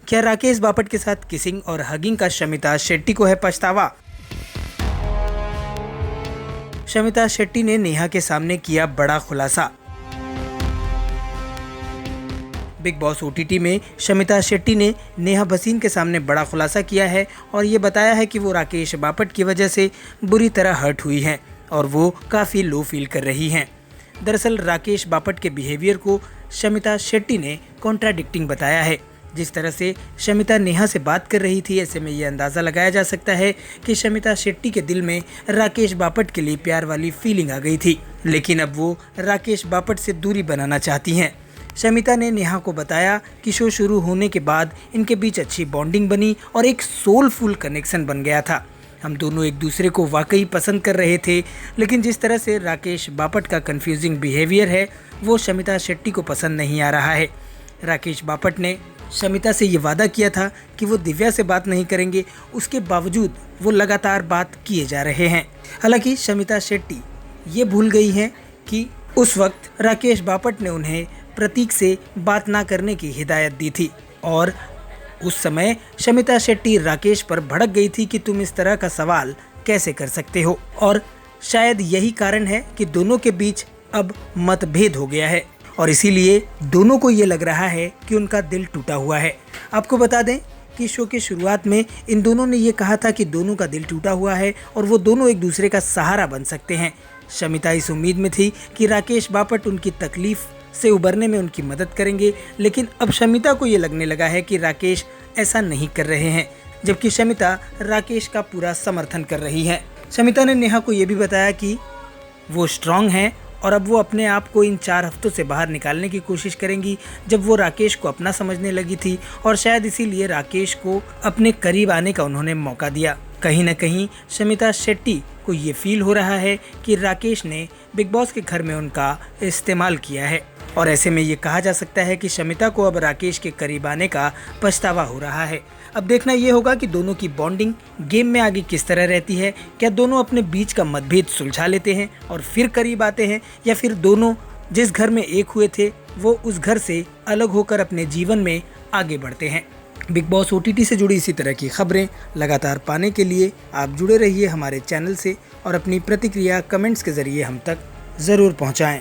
क्या राकेश बापट के साथ किसिंग और हगिंग का शमिता शेट्टी को है पछतावा? शमिता शेट्टी ने नेहा के सामने किया बड़ा खुलासा। बिग बॉस ओटीटी में शमिता शेट्टी ने नेहा भसीन के सामने बड़ा खुलासा किया है और ये बताया है कि वो राकेश बापट की वजह से बुरी तरह हर्ट हुई हैं और वो काफ़ी लो फील कर रही हैं। दरअसल राकेश बापट के बिहेवियर को शमिता शेट्टी ने कॉन्ट्राडिक्टिंग बताया है। जिस तरह से शमिता नेहा से बात कर रही थी, ऐसे में ये अंदाज़ा लगाया जा सकता है कि शमिता शेट्टी के दिल में राकेश बापट के लिए प्यार वाली फीलिंग आ गई थी, लेकिन अब वो राकेश बापट से दूरी बनाना चाहती हैं। शमिता ने नेहा को बताया कि शो शुरू होने के बाद इनके बीच अच्छी बॉन्डिंग बनी और एक सोलफुल कनेक्शन बन गया था। हम दोनों एक दूसरे को वाकई पसंद कर रहे थे, लेकिन जिस तरह से राकेश बापट का कंफ्यूजिंग बिहेवियर है वो शमिता शेट्टी को पसंद नहीं आ रहा है। राकेश बापट ने शमिता से ये वादा किया था कि वो दिव्या से बात नहीं करेंगे, उसके बावजूद वो लगातार बात किए जा रहे हैं। हालांकि शमिता शेट्टी ये भूल गई हैं कि उस वक्त राकेश बापट ने उन्हें प्रतीक से बात ना करने की हिदायत दी थी और उस समय शमिता शेट्टी राकेश पर भड़क गई थी कि तुम इस तरह का सवाल कैसे कर सकते हो, और शायद यही कारण है कि दोनों के बीच अब मतभेद हो गया है और इसीलिए दोनों को ये लग रहा है कि उनका दिल टूटा हुआ है। आपको बता दें कि शो के शुरुआत में इन दोनों ने ये कहा था कि दोनों का दिल टूटा हुआ है और वो दोनों एक दूसरे का सहारा बन सकते हैं। शमिता इस उम्मीद में थी कि राकेश बापट उनकी तकलीफ से उबरने में उनकी मदद करेंगे, लेकिन अब शमिता को ये लगने लगा है कि राकेश ऐसा नहीं कर रहे हैं, जबकि शमिता राकेश का पूरा समर्थन कर रही है। शमिता ने नेहा को ये भी बताया कि वो स्ट्रांग हैं और अब वो अपने आप को इन 4 हफ्तों से बाहर निकालने की कोशिश करेंगी, जब वो राकेश को अपना समझने लगी थी और शायद इसीलिए राकेश को अपने करीब आने का उन्होंने मौका दिया। कहीं न कहीं शमिता शेट्टी को ये फील हो रहा है कि राकेश ने बिग बॉस के घर में उनका इस्तेमाल किया है और ऐसे में ये कहा जा सकता है कि शमिता को अब राकेश के करीब आने का पछतावा हो रहा है। अब देखना ये होगा कि दोनों की बॉन्डिंग गेम में आगे किस तरह रहती है। क्या दोनों अपने बीच का मतभेद सुलझा लेते हैं और फिर करीब आते हैं, या फिर दोनों जिस घर में एक हुए थे वो उस घर से अलग होकर अपने जीवन में आगे बढ़ते हैं। बिग बॉस ओटीटी से जुड़ी इसी तरह की खबरें लगातार पाने के लिए आप जुड़े रहिए हमारे चैनल से और अपनी प्रतिक्रिया कमेंट्स के ज़रिए हम तक ज़रूर पहुँचाएँ।